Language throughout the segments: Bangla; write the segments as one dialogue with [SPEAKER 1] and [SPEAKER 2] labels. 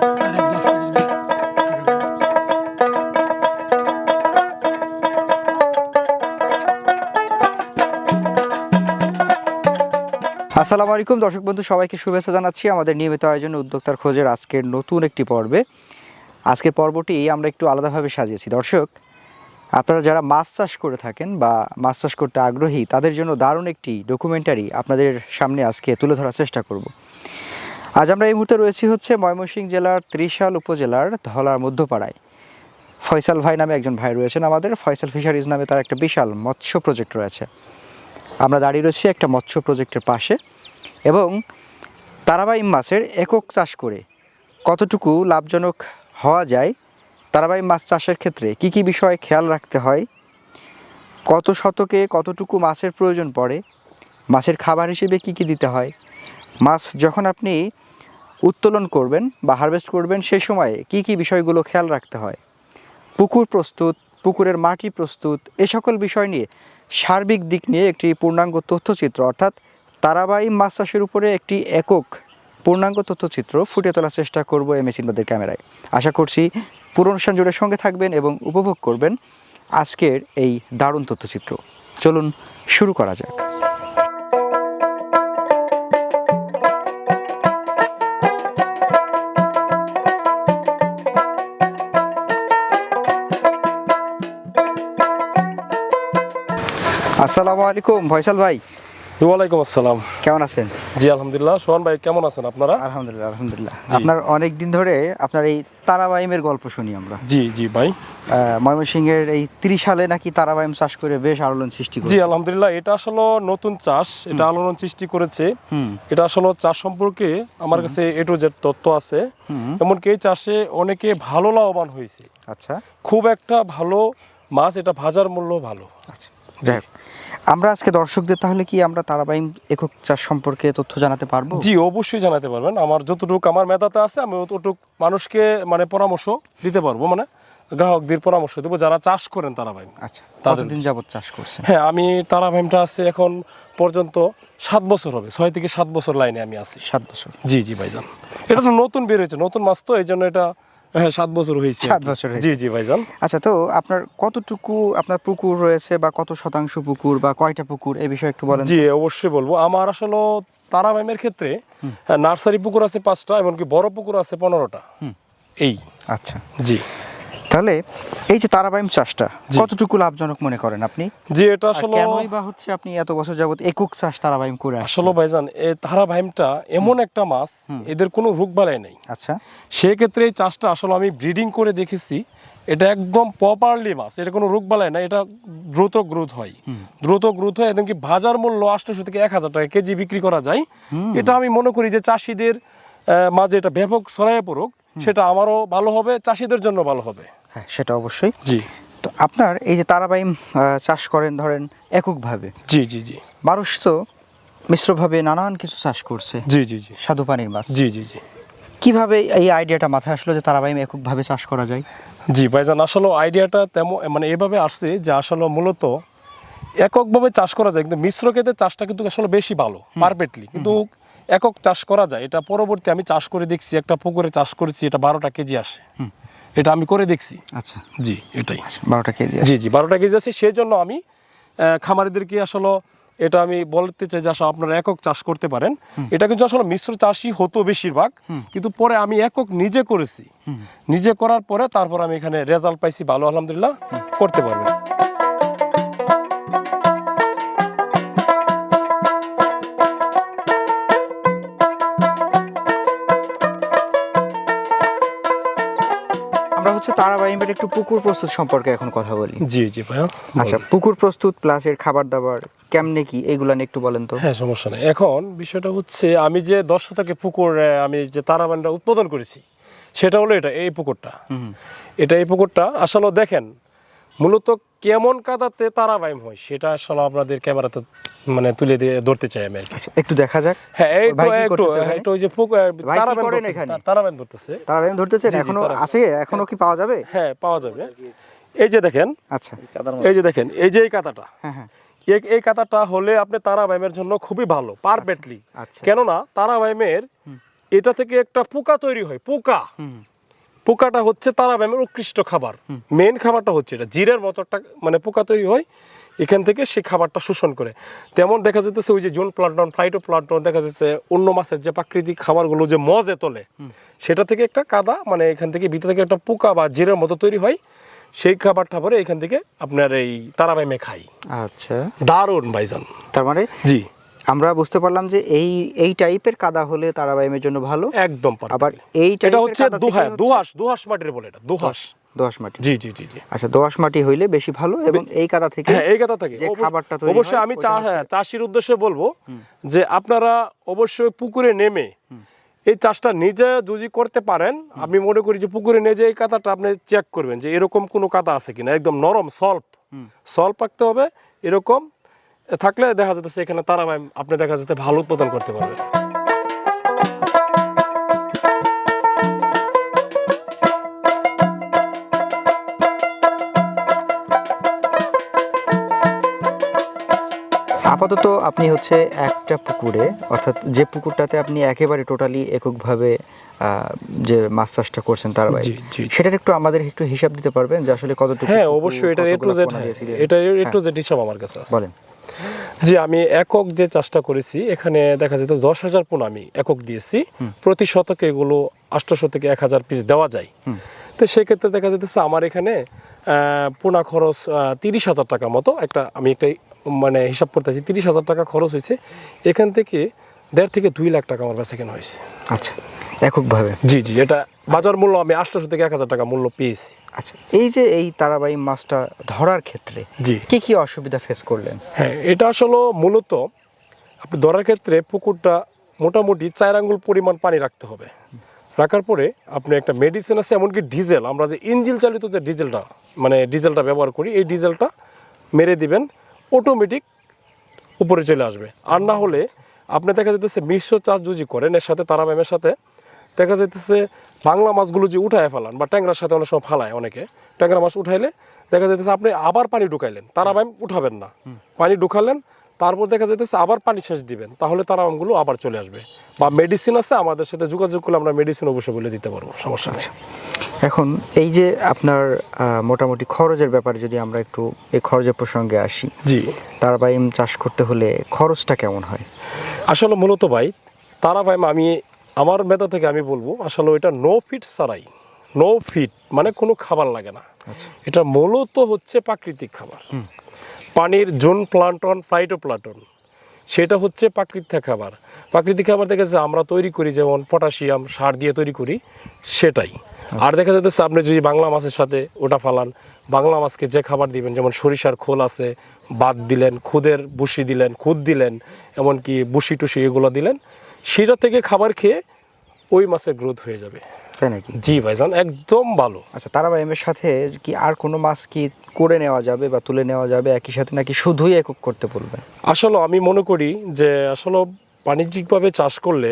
[SPEAKER 1] আসসালামু আলাইকুম দর্শক বন্ধু, সবাইকে শুভেচ্ছা জানাচ্ছি আমাদের নিয়মিত আয়োজন উদ্যোক্তার খোঁজের আজকের নতুন একটি পর্বে। আজকের পর্বটি আমরা একটু আলাদাভাবে সাজিয়েছি। দর্শক, আপনারা যারা মাছ চাষ করে থাকেন বা মাছ চাষ করতে আগ্রহী, তাদের জন্য দারুণ একটি ডকুমেন্টারি আপনাদের সামনে আজকে তুলে ধরার চেষ্টা করব। আজ আমরা এই মুহূর্তে রয়েছি ময়মনসিংহ জেলার ত্রিশাল উপজেলার ধলার মধ্যপাড়ায়। ফয়সাল ভাই নামে একজন ভাই রয়েছেন আমাদের। ফয়সাল ফিশারিজ নামে তার একটা বিশাল মৎস্য প্রজেক্ট রয়েছে। আমরা দাঁড়িয়ে রয়েছি একটা মৎস্য প্রজেক্টের পাশে এবং তারাবাইম মাছের একক চাষ করে কতটুকু লাভজনক হওয়া যায়, তারাবাইম মাছ চাষের ক্ষেত্রে কি কি বিষয় খেয়াল রাখতে হয়, কত শতকে কতটুকু মাছের প্রয়োজন পড়ে, মাছের খাবার হিসেবে কি কি দিতে হয়, মাছ যখন আপনি উত্তোলন করবেন বা হারভেস্ট করবেন সেই সময়ে কি কি বিষয়গুলো খেয়াল রাখতে হয়, পুকুর প্রস্তুত, পুকুরের মাটি প্রস্তুত, এ সকল বিষয় নিয়ে সার্বিক দিক নিয়ে একটি পূর্ণাঙ্গ তথ্যচিত্র অর্থাৎ তারাবাইম মাছ চাষের উপরে একটি একক পূর্ণাঙ্গ তথ্যচিত্র ফুটিয়ে তোলার চেষ্টা করব এমএচিনবাদের ক্যামেরায়। আশা করছি পুরো অনুষ্ঠান জুড়ে সঙ্গে থাকবেন এবং উপভোগ করবেন আজকের এই দারুণ তথ্যচিত্র। চলুন শুরু করা যাক। আসসালামু আলাইকুম ফয়সাল ভাই।
[SPEAKER 2] ওয়ালাইকুম আসসালাম।
[SPEAKER 1] কেমন আছেন?
[SPEAKER 2] জি আলহামদুলিল্লাহ। সোহান ভাই কেমন আছেন আপনারা?
[SPEAKER 1] আলহামদুলিল্লাহ আলহামদুলিল্লাহ। আপনার অনেক দিন ধরে আপনার এই তারাবাইমের গল্প শুনি আমরা।
[SPEAKER 2] জি জি ভাই।
[SPEAKER 1] ময়মনসিংহের এই 30 সালে নাকি তারাবাইম চাষ করে বেশ আলোড়ন সৃষ্টি করেছে।
[SPEAKER 2] জি আলহামদুলিল্লাহ, এটা আসলে নতুন চাষ, এটা আলোড়ন সৃষ্টি করেছে। এটা আসলে চাষ সম্পর্কে আমার কাছে এ টু জেড তথ্য আছে। এমনকি এই চাষে অনেকে ভালো লাভবান হয়েছে।
[SPEAKER 1] আচ্ছা,
[SPEAKER 2] খুব একটা ভালো মাছ, এটা ভাজার মূল্য ভালো।
[SPEAKER 1] আচ্ছা, যাই হোক, আমরা আজকে দর্শকদের তাহলে কি আমরা তারাবাইম একক চাষ সম্পর্কে তথ্য জানাতে পারবো?
[SPEAKER 2] জি অবশ্যই জানাতে পারবেন। আমার যতটুকু আমার মেধাতে আছে আমি অতটুকু মানুষকে পরামর্শ দিতে পারবো, গ্রাহকদের পরামর্শ দেবো যারা চাষ করেন তারাবাইম।
[SPEAKER 1] আচ্ছা, কতদিন যাবত চাষ করছেন?
[SPEAKER 2] হ্যাঁ, আমি তারাবাইমটা আছে এখন পর্যন্ত 7 বছর হবে, 6 থেকে 7 বছর লাইনে আমি আছি।
[SPEAKER 1] 7 বছর?
[SPEAKER 2] জি জি ভাইজান। এটা তো নতুন বের হয়েছে, নতুন মাছ, তো এই জন্য এটা 7 বছর হয়েছে।
[SPEAKER 1] 7 বছর হয়েছে।
[SPEAKER 2] জি জি ভাইজান।
[SPEAKER 1] আচ্ছা, তো আপনার কতটুকু আপনার পুকুর রয়েছে বা কত শতাংশ পুকুর বা কয়টা পুকুর, এই বিষয়ে একটু বলেন।
[SPEAKER 2] জি অবশ্যই বলবো। আমার আসলে তারাবাইমের ক্ষেত্রে নার্সারি পুকুর আছে 5টা, এমনকি বড় পুকুর আছে 15টা। এই।
[SPEAKER 1] আচ্ছা
[SPEAKER 2] জি।
[SPEAKER 1] তাহলে এই যে তারাবাইম চাষটা কতটুকু লাভজনক মনে করেন আপনি?
[SPEAKER 2] জি, এটা আসলে
[SPEAKER 1] কেনই বা হচ্ছে আপনি এত বছর যাবত একক চাষ তারাবাইম করে আসছেন?
[SPEAKER 2] আসলে ভাইজান, এই তারাবাইমটা এমন একটা মাছ, এদের কোনো রোগবালাই নেই।
[SPEAKER 1] আচ্ছা,
[SPEAKER 2] সেই ক্ষেত্রে এই চাষটা আসলে আমি ব্রিডিং করে দেখেছি, এটা একদম প্রপারলি মাছ, এটা কোনো রোগবালাই না, এটা দ্রুত গ্রোথ হয়, এমনকি বাজার মূল্য 800 থেকে 1000 টাকা কেজি বিক্রি করা যায়। এটা আমি মনে করি যে চাষিদের মাঝে এটা ব্যাপক ছড়াইয়ে পড়ুক, সেটা আমারও ভালো হবে, চাষিদের জন্য ভালো হবে।
[SPEAKER 1] হ্যাঁ, সেটা অবশ্যই।
[SPEAKER 2] জি।
[SPEAKER 1] তো আপনার এই যে তারাবাইম চাষ করেন ধরেন এককভাবে,
[SPEAKER 2] জি জি জি,
[SPEAKER 1] মানুষ তো মিশ্রভাবে নানান কিছু চাষ করছে।
[SPEAKER 2] জি জি জি,
[SPEAKER 1] স্বাদু পানির মাছ।
[SPEAKER 2] জি জি জি।
[SPEAKER 1] কিভাবে এই আইডিয়াটা মাথায় আসলো যে তারাবাইম এককভাবে চাষ করা যায়?
[SPEAKER 2] জি ভাইজান, আসলে আইডিয়াটা তেমন এভাবে আসছে যে আসলে মূলত এককভাবে চাষ করা যায়, কিন্তু মিশ্র ক্ষেত্রে চাষটা কিন্তু আসলে বেশি ভালো, পারফেক্টলি কিন্তু একক চাষ করা যায়। এটা পরবর্তী আমি চাষ করে দেখছি, একটা পুকুরে চাষ করেছি, এটা 12টা কেজি আসে। এটা আমি করে দেখছি।
[SPEAKER 1] আচ্ছা,
[SPEAKER 2] জি, এটাই
[SPEAKER 1] 12টা কেজি।
[SPEAKER 2] জি জি, 12টা কেজি আছে। সেই জন্য আমি খামারিদেরকে আসলে এটা আমি বলতে চাই যে আসলে আপনারা একক চাষ করতে পারেন। এটা কিন্তু আসলে মিশ্র চাষই হতো বেশিরভাগ, কিন্তু পরে আমি একক নিজে করেছি। নিজে করার পরে তারপর আমি এখানে রেজাল্ট পাইছি ভালো, আলহামদুলিল্লাহ, করতে পারবেন।
[SPEAKER 1] আমরা হচ্ছে তারাবাইমের একটু পুকুর প্রস্তুত সম্পর্কে এখন কথা বলি।
[SPEAKER 2] জি জি ভাইয়া।
[SPEAKER 1] আচ্ছা, পুকুর প্রস্তুত প্লাস এর খাবার দাবার কেমনে কি, এগুলা নিয়ে একটু বলেন তো।
[SPEAKER 2] হ্যাঁ, সমস্যা নেই। এখন বিষয়টা হচ্ছে, আমি যে 10 শতকে পুকুর আমি যে তারাবাইমটা উৎপাদন করেছি, সেটা হলো এই পুকুরটা। এই পুকুরটা আসলে দেখেন মূলত কেমন কাদাতে তারাবাইম হয় সেটা আসলে আপনাদের ক্যামেরাতে তুলে দিয়ে ধরতে চাই আমি।
[SPEAKER 1] একটু দেখা যাক।
[SPEAKER 2] হ্যাঁ, একটু ওই যে তারাবাইম ধরতেছে।
[SPEAKER 1] তারাবাইম ধরতেছে এখনো আছে? এখনো কি পাওয়া যাবে?
[SPEAKER 2] হ্যাঁ, পাওয়া যাবে। এই যে দেখেন।
[SPEAKER 1] আচ্ছা,
[SPEAKER 2] এই যে দেখেন, এই যে এই কাদাটা,
[SPEAKER 1] হ্যাঁ,
[SPEAKER 2] এই কাদাটা হলে আপনি তারাবাইমের জন্য খুবই ভালো, পারফেক্টলি।
[SPEAKER 1] আচ্ছা।
[SPEAKER 2] কেননা তারাবাইমের এটা থেকে একটা পোকা তৈরি হয়, পোকাটা হচ্ছে তারাবাইমের উৎকৃষ্ট খাবার। মেন খাবারটা হচ্ছে এটা, জিরের মতো একটা মানে পোকা তৈরি হয় এখান থেকে, সে খাবারটা শোষণ করে। তেমন দেখা যেতেছে ওই যে জোন প্লান্টন, ফাইটোপ্লান্টন, দেখা যাচ্ছে অন্য মাছের যে প্রাকৃতিক খাবারগুলো যে মজে তোলে, সেটা থেকে একটা কাদা মানে এখান থেকে ভিতর থেকে একটা পোকা বা জিরের মতো তৈরি হয়, সেই খাবারটা পরে এখান থেকে আপনার এই তারাবাইমে খাই।
[SPEAKER 1] আচ্ছা,
[SPEAKER 2] দারুণ ভাইজান।
[SPEAKER 1] তার মানে
[SPEAKER 2] জি,
[SPEAKER 1] আমরা বুঝতে পারলাম যে এই টাইপের কাদা হলে তারাবাইমের জন্য ভালো।
[SPEAKER 2] একদম।
[SPEAKER 1] আবার এই
[SPEAKER 2] এটা হচ্ছে দোআঁশ মাটির বলে, এটা
[SPEAKER 1] দোআঁশ মাটি।
[SPEAKER 2] জি জি জি জি।
[SPEAKER 1] আচ্ছা, দোআঁশ মাটি হইলে বেশি ভালো, এবং এই কাদা থেকে যে খাবারটা তৈরি হয়,
[SPEAKER 2] অবশ্যই আমি চাষির উদ্দেশ্যে বলবো যে আপনারা অবশ্যই পুকুরে নেমে এই চাষটা নিজে যদি করতে পারেন, আমি মনে করি যে পুকুরে নিয়ে যে এই কাদাটা আপনি চেক করবেন যে এরকম কোনো কাদা আছে কিনা, একদম নরম সল্প রাখতে হবে। এরকম থাকলে দেখা যাচ্ছে এখানে তারাবাইম আপনি দেখা যাচ্ছে ভালো উৎপাদন করতে পারবেন।
[SPEAKER 1] আপাতত আপনি হচ্ছে একটা পুকুরে, অর্থাৎ যে পুকুরটাতে আপনি একেবারে টোটালি এককভাবে যে মাছ চাষটা করছেন তারাবাইম, সেটার একটু আমাদের একটু হিসাব দিতে পারবেন যে আসলে কতটুকু?
[SPEAKER 2] হ্যাঁ অবশ্যই, এটা A to Z, এটা A to Z হিসাব আমার কাছে আছে।
[SPEAKER 1] বলেন।
[SPEAKER 2] জি, আমি একক যে চাষটা করেছি এখানে দেখা যেত 10,000 পোনা আমি একক দিয়েছি। প্রতি শতকে এগুলো 800 থেকে 1000 পিস দেওয়া যায়। তো সেক্ষেত্রে দেখা যেতেছে আমার এখানে পোনা খরচ 30,000 টাকা মতো আমি একটা মানে হিসাব করতেছি, 30,000 টাকা খরচ হয়েছে। এখান থেকে 1.5 থেকে 2 লাখ টাকা আমার বেচা কেনা হয়েছে।
[SPEAKER 1] আচ্ছা, এককভাবে?
[SPEAKER 2] জি জি, এটা বাজার মূল্য আমি 800 থেকে 1000 টাকা মূল্য পেয়েছি।
[SPEAKER 1] আচ্ছা, এই যে এই তারাবাইম মাছটা ধরার ক্ষেত্রে কি কি অসুবিধা ফেস করলেন?
[SPEAKER 2] হ্যাঁ, এটা আসলে মূলত আপনি ধরার ক্ষেত্রে পুকুরটা মোটামুটি 4 আঙ্গুল পরিমাণ পানি রাখতে হবে। রাখার পরে আপনি একটা মেডিসিন আছে, এমনকি ডিজেল, আমরা যে ইঞ্জিন চালিত যে ডিজেলটা ব্যবহার করি, এই ডিজেলটা মেরে দিবেন, অটোমেটিক উপরে চলে আসবে। আর না হলে আপনি দেখা যেতেছে মিশ্র চাষ যদি করেন এর সাথে তারাবাইমের সাথে, দেখা যাইতেছে বাংলা মাছগুলো যে উঠায় ফেলান বা ট্যাংরার সাথে অনেক সময় ফালায় অনেকে, ট্যাংরা মাছ উঠাইলে দেখা যাইতেছে আপনি আবার পানি ঢুকাইলেন, তারাবাইম উঠাবেন না, পানি ঢুকালেন, তারপর দেখা যাইতেছে আবার পানি সেচ দিবেন, তাহলে তারাবাইমগুলো আবার চলে আসবে। বা মেডিসিন আছে, আমাদের সাথে যোগাযোগ করলে আমরা মেডিসিন অবশ্যই বলে দিতে পারবো, সমস্যা নেই।
[SPEAKER 1] এখন এই যে আপনার মোটামুটি খরচের ব্যাপারে যদি আমরা একটু এই খরচের প্রসঙ্গে আসি,
[SPEAKER 2] জি,
[SPEAKER 1] তারাবাইম চাষ করতে হলে খরচটা কেমন হয়?
[SPEAKER 2] আসলে মূলত ভাই তারাবাইম আমার মেধা থেকে আমি বলবো আসলে এটা নো ফিট মানে কোনো খাবার লাগে না। এটা মূলত হচ্ছে প্রাকৃতিক খাবার। পানির জোন প্লান্টন, ফাইটোপ্লান্টন, সেটা হচ্ছে প্রাকৃতিক খাবার। থেকে যে আমরা তৈরি করি, যেমন পটাশিয়াম সার দিয়ে তৈরি করি, সেটাই। আর দেখা যাচ্ছে আপনি যদি বাংলা মাছের সাথে ওটা ফালান, বাংলা মাছকে যে খাবার দিবেন, যেমন সরিষার খোল আছে, বাদ দিলেন, খুদের বুসি দিলেন, খুদ দিলেন, এমনকি বুসি টুসি এগুলো দিলেন, সেটা থেকে খাবার খেয়ে ওই মাছের গ্রোথ হয়ে যাবে।
[SPEAKER 1] তাই নাকি?
[SPEAKER 2] জি ভাইজান, একদম ভালো।
[SPEAKER 1] আচ্ছা, তারাবাইমের সাথে কি আর কোনো মাছ কি করে নেওয়া যাবে বা তুলে নেওয়া যাবে একই সাথে, নাকি শুধুই একক করতে বলবেন?
[SPEAKER 2] আসলে আমি মনে করি যে আসলে বাণিজ্যিকভাবে চাষ করলে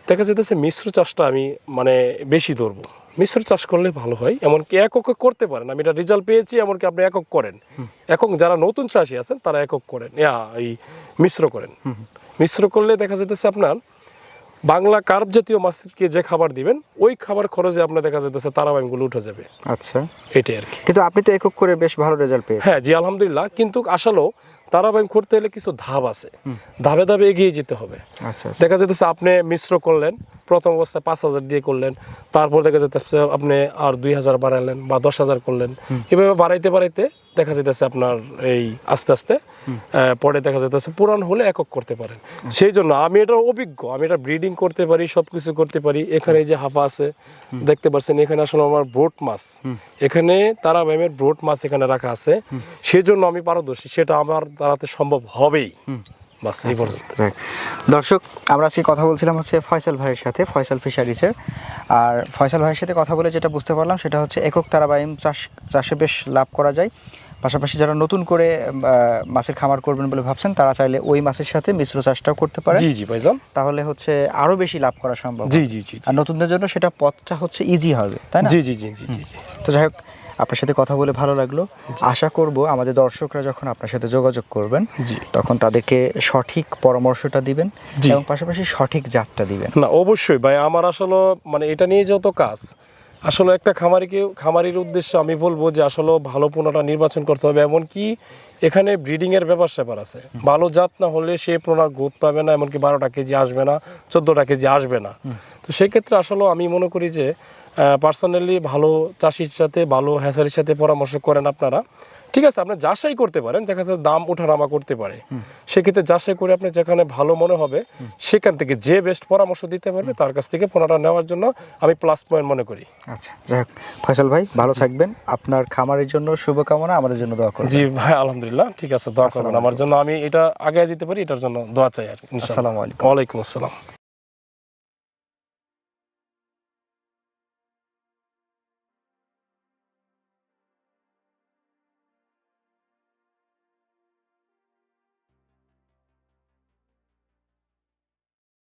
[SPEAKER 2] দেখা যেতেছে মিশ্র চাষটা আমি বেশি ধরবো। মিশ্র চাষ করলে ভালো হয়, এমনকি একক করতে পারেন। আমি এটা রেজাল্ট পেয়েছি, এমনকি আপনি একক করেন, যারা নতুন চাষি আছেন তারা একক করেন, এই মিশ্র করেন। মিশ্র করলে দেখা যেতেছে আপনার বাংলা কার্প জাতীয় মাছকে যে খাবার দিবেন, ওই খাবার খরচে আপনার দেখা যেতেছে তারাবাইমগুলো উঠে যাবে।
[SPEAKER 1] আচ্ছা,
[SPEAKER 2] এটাই আর কি।
[SPEAKER 1] কিন্তু আপনি তো একক করে বেশ ভালো রেজাল্ট পেয়েছেন।
[SPEAKER 2] হ্যাঁ জি, আলহামদুলিল্লাহ। কিন্তু আসলেও তারাবাইম করতে হলে কিছু ধাপ আছে, ধাপে ধাপে এগিয়ে যেতে হবে।
[SPEAKER 1] আচ্ছা,
[SPEAKER 2] দেখা যেতেছে আপনি মিশ্র করলেন, প্রথম অবস্থায় 5,000 দিয়ে করলেন, তারপর দেখা যেতেছে আপনি আর 2,000 বাড়ালেন বা 10,000 করলেন, এভাবে বাড়াইতে দেখা যেতেছে আপনার এই আস্তে আস্তে পরে দেখা যেতেছে পুরান হলে একক করতে পারেন। সেই জন্য আমি এটা অভিজ্ঞ, আমি এটা ব্রিডিং করতে পারি, সবকিছু করতে পারি। এখানে এই যে হাফা আছে দেখতে পাচ্ছেন, এখানে আসলে আমার ব্রোড মাছ, এখানে তারাবাইমের ব্রোড মাছ এখানে রাখা আছে, সেই জন্য আমি পারদর্শী, সেটা আমার দ্বারাতে সম্ভব হবেই।
[SPEAKER 1] দর্শক, আমরা আজকে কথা বলছিলাম হচ্ছে ফয়সাল ভাইয়ের সাথে, ফয়সাল ফিশারিজের। আর ফয়সাল ভাইয়ের সাথে কথা বলে যেটা বুঝতে পারলাম সেটা হচ্ছে একক তারাবাইম চাষে বেশ লাভ করা যায়। পাশাপাশি যারা নতুন করে মাছের খামার করবেন বলে ভাবছেন, তারা চাইলে ওই মাছের সাথে মিশ্র চাষটাও করতে পারে।
[SPEAKER 2] জি জি ভাইজান,
[SPEAKER 1] তাহলে হচ্ছে আরো বেশি লাভ করা সম্ভব।
[SPEAKER 2] জি জি জি।
[SPEAKER 1] আর নতুনদের জন্য সেটা পথটা হচ্ছে ইজি হবে, তাই না?
[SPEAKER 2] জি জি জি জি জি।
[SPEAKER 1] তো যাই হোক, আপনার সাথে কথা বলে ভালো লাগলো। আশা করব আমাদের দর্শকরা যখন আপনার সাথে যোগাযোগ করবেন
[SPEAKER 2] জি
[SPEAKER 1] তখন তাদেরকে সঠিক পরামর্শটা দিবেন
[SPEAKER 2] জি।
[SPEAKER 1] এবং পাশাপাশি সঠিক জাতটা দিবেন।
[SPEAKER 2] না অবশ্যই ভাই, আমার আসলে মানে এটা নিয়ে যত কাজ, আসলে একটা খামারির উদ্দেশ্যে আমি বলবো যে আসলে ভালো পোনাটা নির্বাচন করতে হবে। এমনকি এখানে ব্রিডিং এর ব্যাপার আছে, ভালো জাত না হলে সে পোনার গ্রোথ পাবে না, এমনকি 12টা কেজি আসবে না, 14টা কেজি আসবে না। তো সেক্ষেত্রে আসলে আমি মনে করি যে পার্সোনালি ভালো চাষির সাথে, ভালো হ্যাচারির সাথে পরামর্শ করেন আপনারা। ঠিক আছে, আপনি যাচাই করতে পারেন, দেখা যাচ্ছে দাম ওঠানামা করতে পারে, সেক্ষেত্রে যাচাই করে আপনি যেখানে ভালো মনে হবে সেখান থেকে যে বেস্ট পরামর্শ দিতে পারবে তার কাছ থেকে পোনাটা নেওয়ার জন্য আমি প্লাস পয়েন্ট মনে করি।
[SPEAKER 1] আচ্ছা, যাই হোক ফয়সাল ভাই ভালো থাকবেন, আপনার খামারের জন্য শুভকামনা, আমাদের জন্য দোয়া করবেন।
[SPEAKER 2] জি ভাই, আলহামদুলিল্লাহ, ঠিক আছে, দোয়া করবেন আমার জন্য, আমি এটা আগে যেতে পারি এটার জন্য দোয়া চাই আর কি।
[SPEAKER 1] আসসালামু আলাইকুম।
[SPEAKER 2] ওয়ালাইকুম আসসালাম।